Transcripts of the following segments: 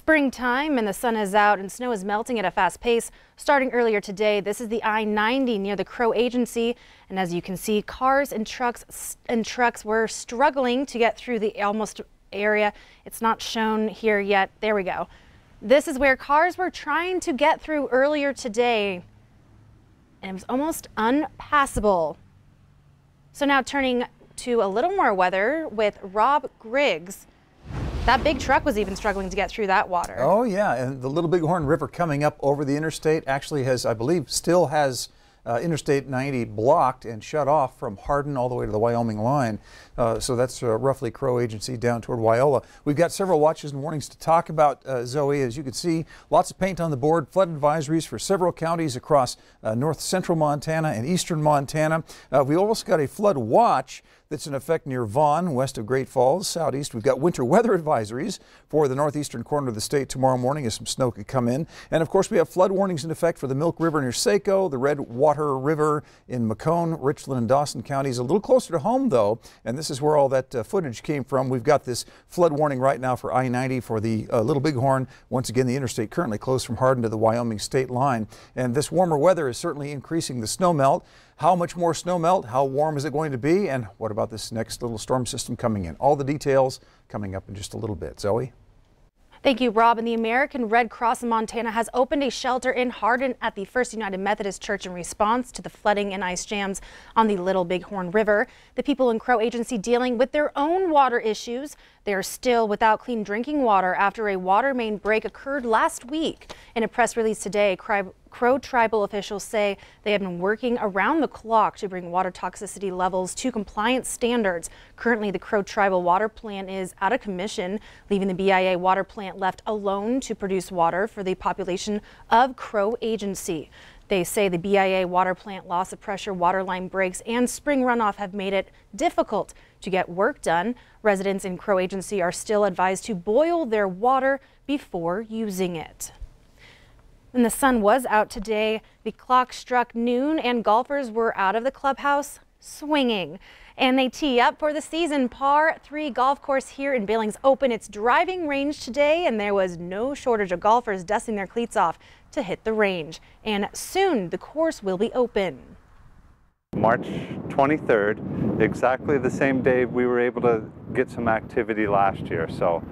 Springtime and the sun is out and snow is melting at a fast pace. Starting earlier today, this is the I-90 near the Crow Agency. And as you can see, cars and trucks were struggling to get through the almost area. It's not shown here yet. There we go. This is where cars were trying to get through earlier today. And it was almost unpassable. So now turning to a little more weather with Rob Griggs. That big truck was even struggling to get through that water. Oh yeah, and the Little Bighorn River coming up over the interstate actually has, I believe, still has Interstate 90 blocked and shut off from Hardin all the way to the Wyoming line. So that's roughly Crow Agency down toward Wyola. We've got several watches and warnings to talk about, Zoe. As you can see, lots of paint on the board, flood advisories for several counties across north central Montana and eastern Montana. We also got a flood watch that's in effect near Vaughan, west of Great Falls. Southeast, we've got winter weather advisories for the northeastern corner of the state tomorrow morning as some snow could come in. And of course, we have flood warnings in effect for the Milk River near Saco, the Red Water River in Macomb, Richland, and Dawson counties. A little closer to home, though, and this is where all that footage came from. We've got this flood warning right now for I-90 for the Little Bighorn. Once again, the interstate currently closed from Hardin to the Wyoming state line. And this warmer weather is certainly increasing the snow melt. How much more snow melt? How warm is it going to be? And what about this next little storm system coming in? All the details coming up in just a little bit. Zoe? Thank you, Rob. And the American Red Cross in Montana has opened a shelter in Hardin at the First United Methodist Church in response to the flooding and ice jams on the Little Bighorn River. The people in Crow Agency dealing with their own water issues. They are still without clean drinking water after a water main break occurred last week. In a press release today, Crow tribal officials say they have been working around the clock to bring water toxicity levels to compliance standards. Currently, the Crow tribal water plant is out of commission, leaving the BIA water plant left alone to produce water for the population of Crow Agency. They say the BIA water plant loss of pressure water line breaks and spring runoff have made it difficult to get work done. Residents in Crow Agency are still advised to boil their water before using it. And the sun was out today. The clock struck noon and golfers were out of the clubhouse swinging. And they tee up for the season. Par 3 golf course here in Billings Open. It's driving range today and there was no shortage of golfers dusting their cleats off to hit the range. And soon the course will be open. March 23rd, exactly the same day we were able to get some activity last year. So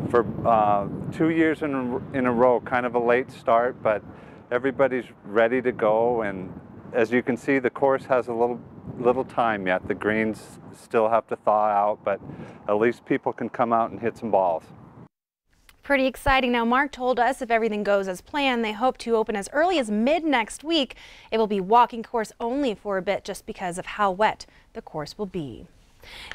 for 2 years in a row, kind of a late start, but everybody's ready to go. And as you can see, the course has a little time yet. The greens still have to thaw out, but at least people can come out and hit some balls. Pretty exciting. Now, Mark told us if everything goes as planned, they hope to open as early as mid next week. It will be walking course only for a bit just because of how wet the course will be.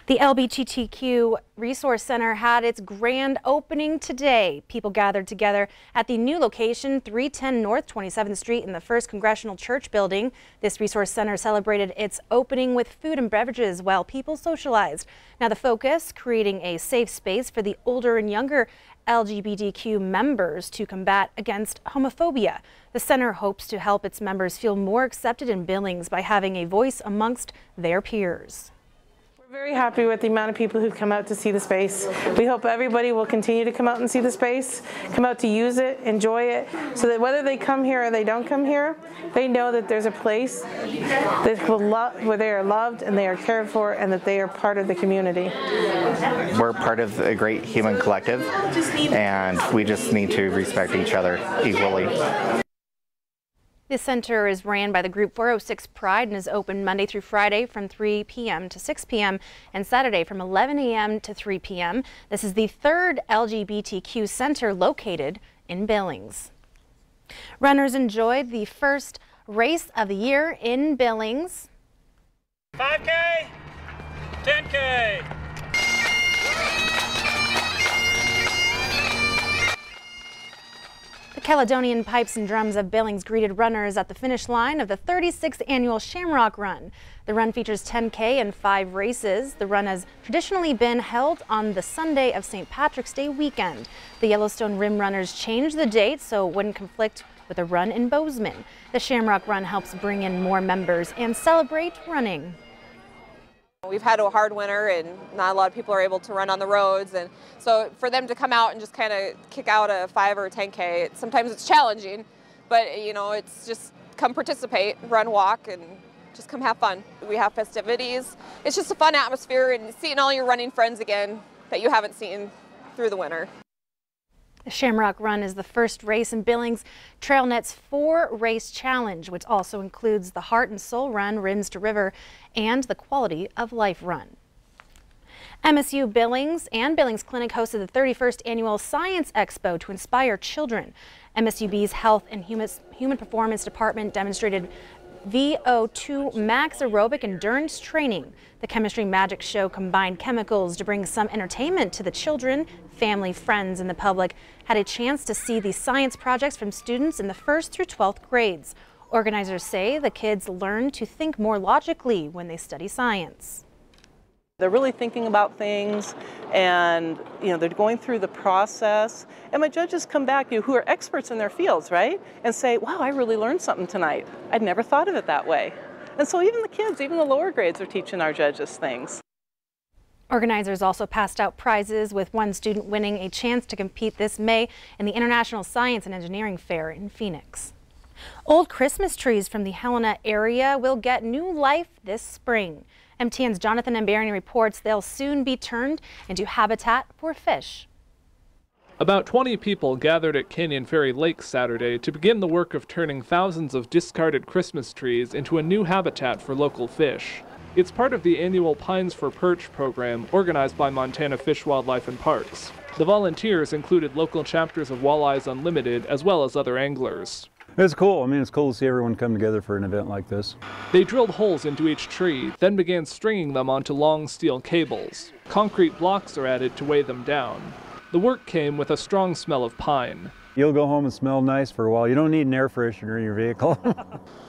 The LGBTQ Resource Center had its grand opening today. People gathered together at the new location, 310 North 27th Street in the First Congressional Church building. This resource center celebrated its opening with food and beverages while people socialized. Now the focus, creating a safe space for the older and younger LGBTQ members to combat against homophobia. The center hopes to help its members feel more accepted in Billings by having a voice amongst their peers. Very happy with the amount of people who've come out to see the space. We hope everybody will continue to come out and see the space, come out to use it, enjoy it, so that whether they come here or they don't come here, they know that there's a place that where they are loved and they are cared for and that they are part of the community. We're part of a great human collective and we just need to respect each other equally. This center is ran by the group 406 Pride and is open Monday through Friday from 3 p.m. to 6 p.m. and Saturday from 11 a.m. to 3 p.m. This is the third LGBTQ center located in Billings. Runners enjoyed the first race of the year in Billings. 5K, 10K. The Caledonian Pipes and Drums of Billings greeted runners at the finish line of the 36th annual Shamrock Run. The run features 10K and 5 races. The run has traditionally been held on the Sunday of St. Patrick's Day weekend. The Yellowstone Rim Runners changed the date so it wouldn't conflict with a run in Bozeman. The Shamrock Run helps bring in more members and celebrate running. We've had a hard winter and not a lot of people are able to run on the roads, and so for them to come out and just kind of kick out a 5 or a 10K, sometimes it's challenging, but you know, it's just come participate, run, walk, and just come have fun. We have festivities. It's just a fun atmosphere and seeing all your running friends again that you haven't seen through the winter. The Shamrock Run is the first race in Billings TrailNet's 4-race challenge, which also includes the Heart and Soul Run, Rinse to River, and the Quality of Life Run. MSU Billings and Billings Clinic hosted the 31st Annual Science Expo to inspire children. MSUB's Health and Human Performance Department demonstrated VO2 max aerobic endurance training. The Chemistry Magic Show combined chemicals to bring some entertainment to the children. Family, friends, and the public had a chance to see these science projects from students in the 1st through 12th grades. Organizers say the kids learn to think more logically when they study science. They're really thinking about things, and they're going through the process. And my judges come back, who are experts in their fields, right? And say, wow, I really learned something tonight. I'd never thought of it that way. And so even the kids, even the lower grades, are teaching our judges things. Organizers also passed out prizes, with one student winning a chance to compete this May in the International Science and Engineering Fair in Phoenix. Old Christmas trees from the Helena area will get new life this spring. MTN's Jonathan Ambarian reports they'll soon be turned into habitat for fish. About 20 people gathered at Canyon Ferry Lake Saturday to begin the work of turning thousands of discarded Christmas trees into a new habitat for local fish. It's part of the annual Pines for Perch program organized by Montana Fish, Wildlife and Parks. The volunteers included local chapters of Walleyes Unlimited as well as other anglers. It's cool. I mean, it's cool to see everyone come together for an event like this. They drilled holes into each tree, then began stringing them onto long steel cables. Concrete blocks are added to weigh them down. The work came with a strong smell of pine. You'll go home and smell nice for a while. You don't need an air freshener in your vehicle.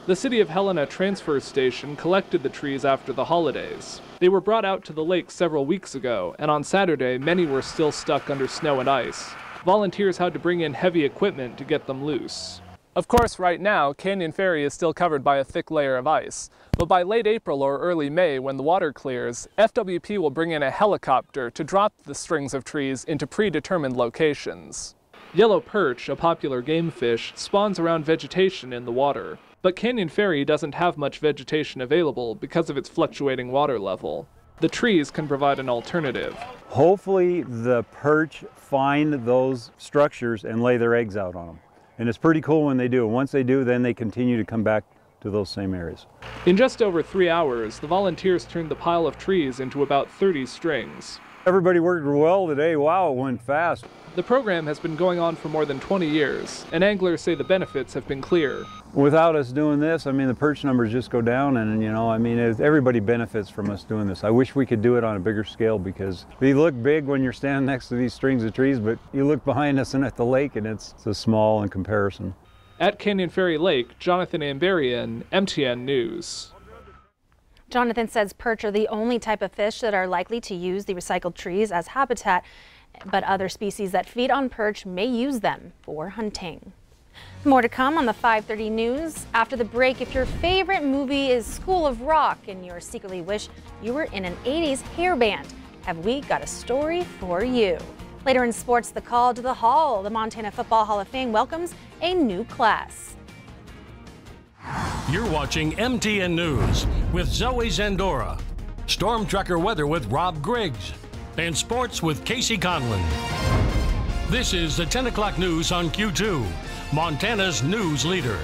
The City of Helena transfer station collected the trees after the holidays. They were brought out to the lake several weeks ago, and on Saturday, many were still stuck under snow and ice. Volunteers had to bring in heavy equipment to get them loose. Of course, right now, Canyon Ferry is still covered by a thick layer of ice. But by late April or early May, when the water clears, FWP will bring in a helicopter to drop the strings of trees into predetermined locations. Yellow perch, a popular game fish, spawns around vegetation in the water. But Canyon Ferry doesn't have much vegetation available because of its fluctuating water level. The trees can provide an alternative. Hopefully the perch find those structures and lay their eggs out on them. And it's pretty cool when they do. Once they do, then they continue to come back to those same areas. In just over 3 hours, the volunteers turned the pile of trees into about 30 strings. Everybody worked well today. Wow, it went fast. The program has been going on for more than 20 years, and anglers say the benefits have been clear. Without us doing this, I mean, the perch numbers just go down, and everybody benefits from us doing this. I wish we could do it on a bigger scale, because they look big when you're standing next to these strings of trees, but you look behind us and at the lake, and it's so small in comparison. At Canyon Ferry Lake, Jonathan Ambarian, MTN News. Jonathan says perch are the only type of fish that are likely to use the recycled trees as habitat, but other species that feed on perch may use them for hunting. More to come on the 5:30 news. After the break, if your favorite movie is School of Rock and you secretly wish you were in an 80s hair band, have we got a story for you. Later in sports, the call to the Hall. The Montana Football Hall of Fame welcomes a new class. You're watching MTN News with Zoe Zandora, Storm Tracker weather with Rob Griggs, and sports with Casey Conlon. This is the 10 o'clock news on Q2, Montana's news leader.